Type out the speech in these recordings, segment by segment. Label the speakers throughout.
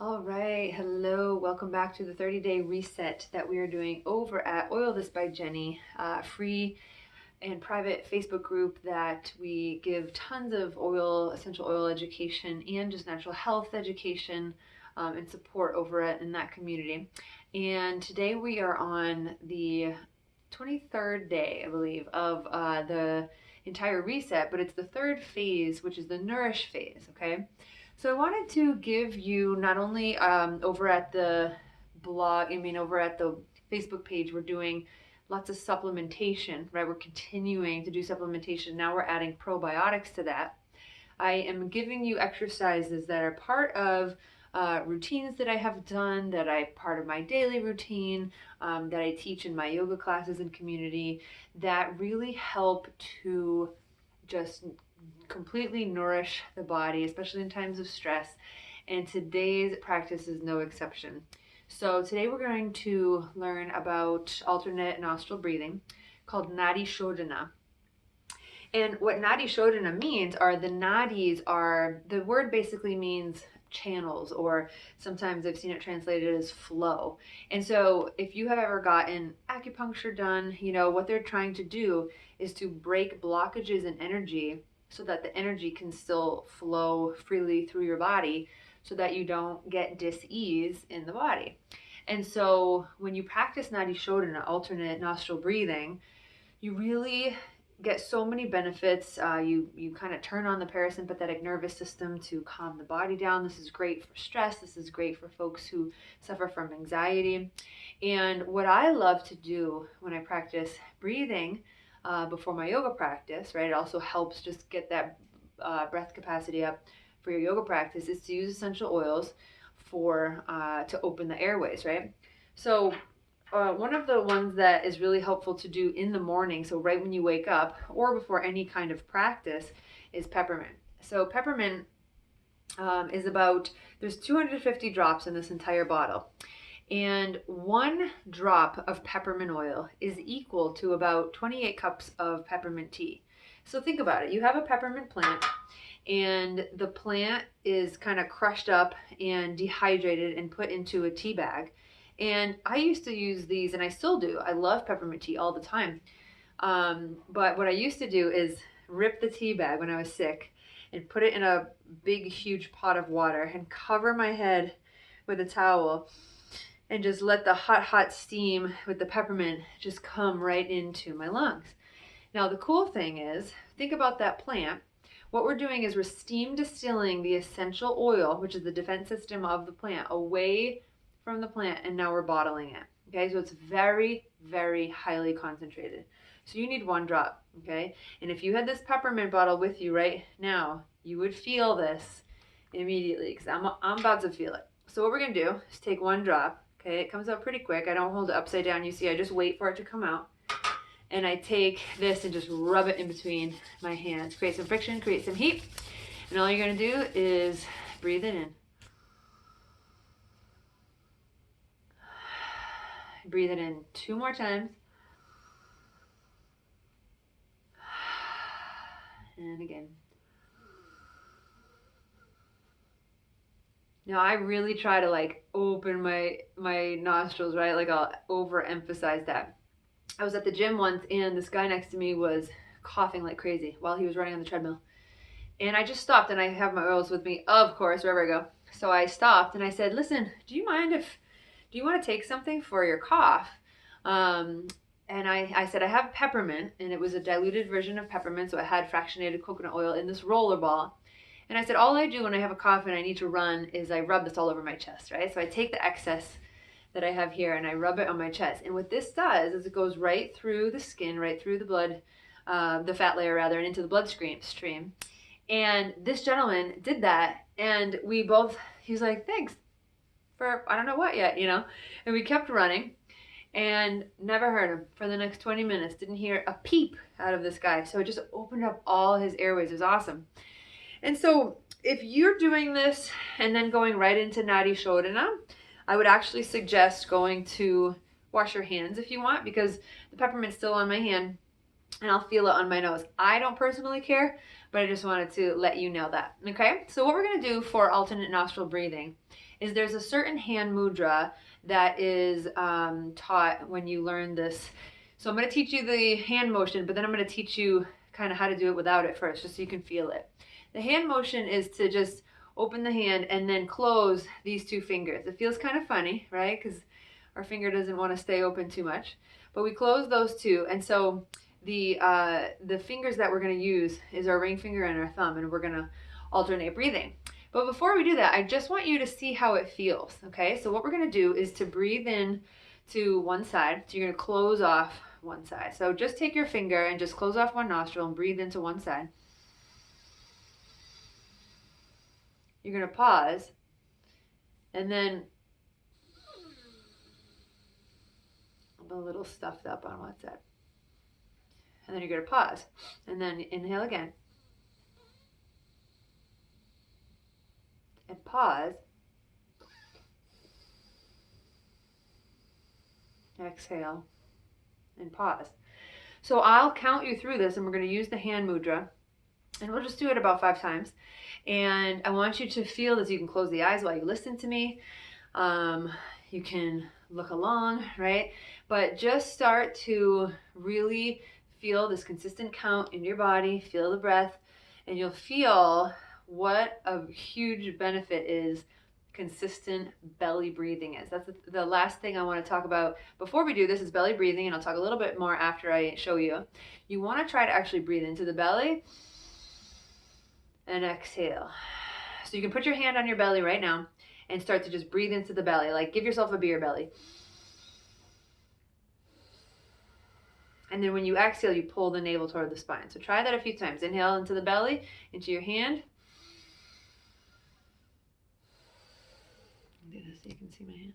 Speaker 1: All right, hello, welcome back to the 30-day reset that we are doing over at Oil This by Jenny, free and private Facebook group that we give tons of essential oil education and just natural health education and support over it in that community. And today we are on the 23rd day, I believe, of the entire reset, but it's the third phase, which is the Nourish phase, okay? So I wanted to give you not only over at the over at the Facebook page, we're doing lots of supplementation, right? We're continuing to do supplementation. Now we're adding probiotics to that. I am giving you exercises that are part of routines that I have done, that I part of my daily routine, that I teach in my yoga classes and community, that really help to just completely nourish the body, especially in times of stress. And today's practice is no exception. So today we're going to learn about alternate nostril breathing called Nadi Shodhana. And what Nadi Shodhana means are the word basically means channels, or sometimes I've seen it translated as flow. And so if you have ever gotten acupuncture done, you know what they're trying to do is to break blockages in energy so that the energy can still flow freely through your body so that you don't get dis-ease in the body. And so when you practice Nadi Shodhana, alternate nostril breathing, you really get so many benefits. You kind of turn on the parasympathetic nervous system to calm the body down. This is great for stress. This is great for folks who suffer from anxiety. And what I love to do when I practice breathing before my yoga practice, right? It also helps just get that breath capacity up for your yoga practice, is to use essential oils to open the airways, right? So one of the ones that is really helpful to do in the morning, so right when you wake up or before any kind of practice, is peppermint. So peppermint there's 250 drops in this entire bottle. And 1 drop of peppermint oil is equal to about 28 cups of peppermint tea. So think about it. You have a peppermint plant, and the plant is kind of crushed up and dehydrated and put into a tea bag. And I used to use these, and I still do. I love peppermint tea all the time. But what I used to do is rip the tea bag when I was sick and put it in a big, huge pot of water and cover my head with a towel and just let the hot, hot steam with the peppermint just come right into my lungs. Now, the cool thing is, think about that plant. What we're doing is we're steam distilling the essential oil, which is the defense system of the plant, away from the plant, and now we're bottling it. Okay, so it's very, very highly concentrated. So you need 1 drop, okay? And if you had this peppermint bottle with you right now, you would feel this immediately, because I'm about to feel it. So what we're gonna do is take 1 drop, okay? It comes out pretty quick. I don't hold it upside down. You see, I just wait for it to come out. And I take this and just rub it in between my hands. Create some friction, create some heat. And all you're gonna do is breathe it in. Breathe it in 2 more times. And again. Now I really try to open my nostrils, right? Like I'll overemphasize that. I was at the gym once, and this guy next to me was coughing like crazy while he was running on the treadmill. And I just stopped, and I have my oils with me, of course, wherever I go. So I stopped and I said, listen, do you want to take something for your cough? And I said, I have peppermint, and it was a diluted version of peppermint, so it had fractionated coconut oil in this roller ball. And I said, all I do when I have a cough and I need to run is I rub this all over my chest, right? So I take the excess that I have here and I rub it on my chest. And what this does is it goes right through the skin, right through the blood, the fat layer rather, and into the bloodstream. And this gentleman did that, and he was like, thanks for I don't know what yet, And we kept running and never heard him for the next 20 minutes. Didn't hear a peep out of this guy. So it just opened up all his airways. It was awesome. And so if you're doing this and then going right into Nadi Shodhana, I would actually suggest going to wash your hands if you want, because the peppermint's still on my hand and I'll feel it on my nose. I don't personally care, but I just wanted to let you know that. Okay, so what we're going to do for alternate nostril breathing is there's a certain hand mudra that is taught when you learn this. So I'm going to teach you the hand motion, but then I'm going to teach you kind of how to do it without it first, just so you can feel it. The hand motion is to just open the hand and then close these two fingers. It feels kind of funny, right? Because our finger doesn't want to stay open too much, but we close those two. And so the fingers that we're going to use is our ring finger and our thumb, and we're going to alternate breathing. But before we do that, I just want you to see how it feels, okay? So what we're going to do is to breathe in to one side. So you're going to close off one side. So just take your finger and just close off one nostril and breathe into one side. You're going to pause, and then I'm a little stuffed up on one side. And then you're going to pause, and then inhale again. And pause. Exhale and pause. So I'll count you through this, and we're going to use the hand mudra, and we'll just do it about 5 times. And I want you to feel this. You can close the eyes while you listen to me. You can look along, right? But just start to really feel this consistent count in your body. Feel the breath, and you'll feel what a huge benefit is consistent belly breathing is. That's the last thing I want to talk about before we do this is belly breathing, and I'll talk a little bit more after I show you. You want to try to actually breathe into the belly and exhale. So you can put your hand on your belly right now and start to just breathe into the belly, like give yourself a beer belly. And then when you exhale, you pull the navel toward the spine. So try that a few times. Inhale into the belly, into your hand. Do this so you can see my hand.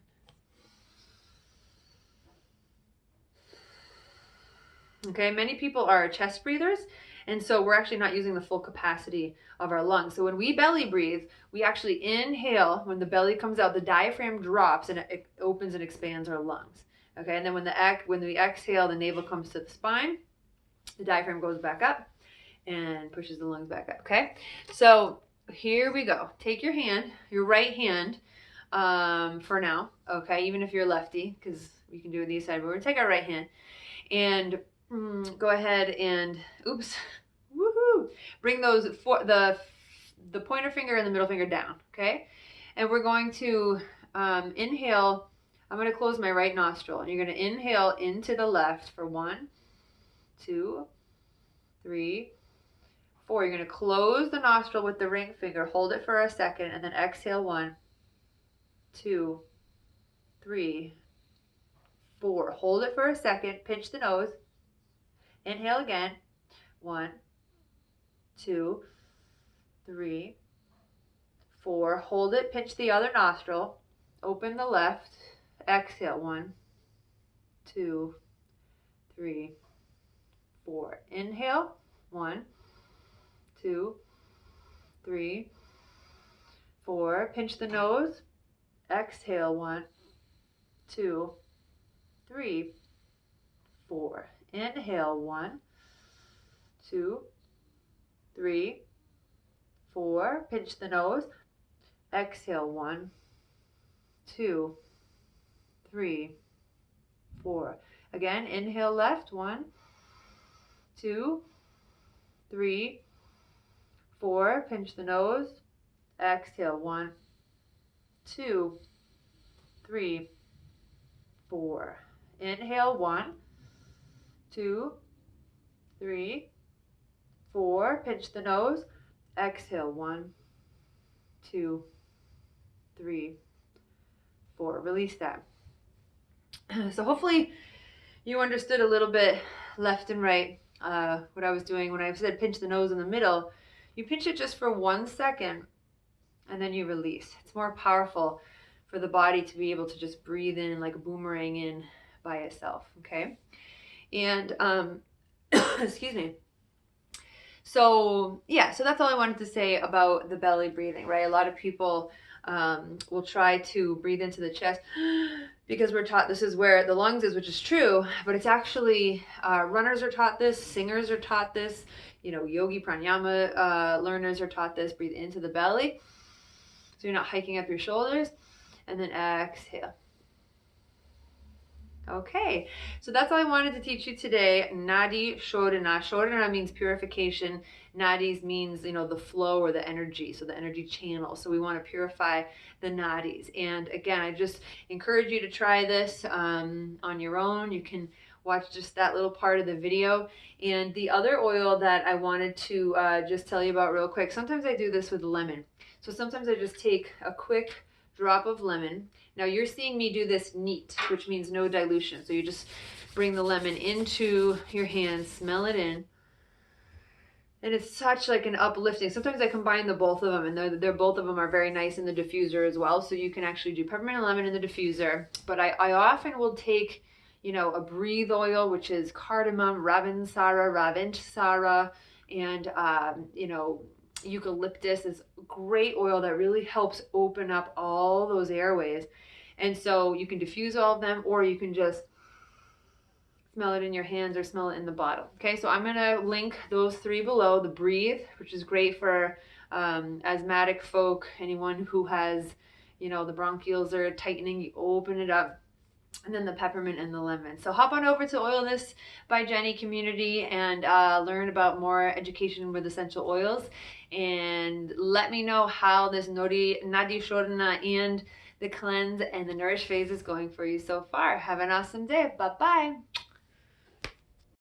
Speaker 1: Okay, many people are chest breathers, and so we're actually not using the full capacity of our lungs. So when we belly breathe, we actually inhale. When the belly comes out, the diaphragm drops and it opens and expands our lungs. Okay, and then when we exhale, the navel comes to the spine, the diaphragm goes back up and pushes the lungs back up. Okay, so here we go. Take your hand, your right hand, for now. Okay, even if you're lefty, because we can do it these side, but we're gonna take our right hand and go ahead and woohoo! Bring those the pointer finger and the middle finger down. Okay, and we're going to inhale. I'm going to close my right nostril, and you're going to inhale into the left for 1, 2, 3, 4. You're going to close the nostril with the ring finger, hold it for a second, and then exhale 1, 2, 3, 4. Hold it for a second, pinch the nose, inhale again, 1, 2, 3, 4. Hold it, pinch the other nostril, open the left, exhale 1, 2, 3, 4. Inhale 1, 2, 3, 4. Pinch the nose. Exhale 1, 2, 3, 4. Inhale 1, 2, 3, 4. Pinch the nose. Exhale 1, 2, 3, 4. Again, inhale left. 1, 2, 3, 4. Pinch the nose. Exhale 1, 2, 3, 4. Inhale 1, 2, 3, 4. Pinch the nose. Exhale 1, 2, 3, 4. Release that. So hopefully you understood a little bit left and right what I was doing when I said pinch the nose in the middle. You pinch it just for 1 second and then you release. It's more powerful for the body to be able to just breathe in like a boomerang in by itself. Okay. And excuse me. So yeah, so that's all I wanted to say about the belly breathing, right? A lot of people will try to breathe into the chest because we're taught this is where the lungs is, which is true, but it's actually runners are taught this, singers are taught this, yogi pranayama learners are taught this. Breathe into the belly, so you're not hiking up your shoulders, and then exhale. Okay, so that's all I wanted to teach you today. Nadi Shodhana. Shodhana means purification. Nadis means, the flow or the energy, so the energy channel. So we want to purify the nadis. And again, I just encourage you to try this on your own. You can watch just that little part of the video. And the other oil that I wanted to just tell you about real quick, sometimes I do this with lemon. So sometimes I just take a quick drop of lemon. Now you're seeing me do this neat, which means no dilution. So you just bring the lemon into your hand, smell it in. And it's such like an uplifting. Sometimes I combine the both of them, and they're both of them are very nice in the diffuser as well. So you can actually do peppermint and lemon in the diffuser. But I often will take, a breathe oil, which is cardamom, ravintsara, and eucalyptus is great oil that really helps open up all those airways. And so you can diffuse all of them, or you can just smell it in your hands or smell it in the bottle. Okay, so I'm going to link those 3 below. The breathe, which is great for asthmatic folk, anyone who has, the bronchioles are tightening, you open it up. And then the peppermint and the lemon. So hop on over to Oil This by Jenny community and learn about more education with essential oils. And let me know how this Nadi Shodhana and the cleanse and the Nourish Phase is going for you so far. Have an awesome day. Bye-bye.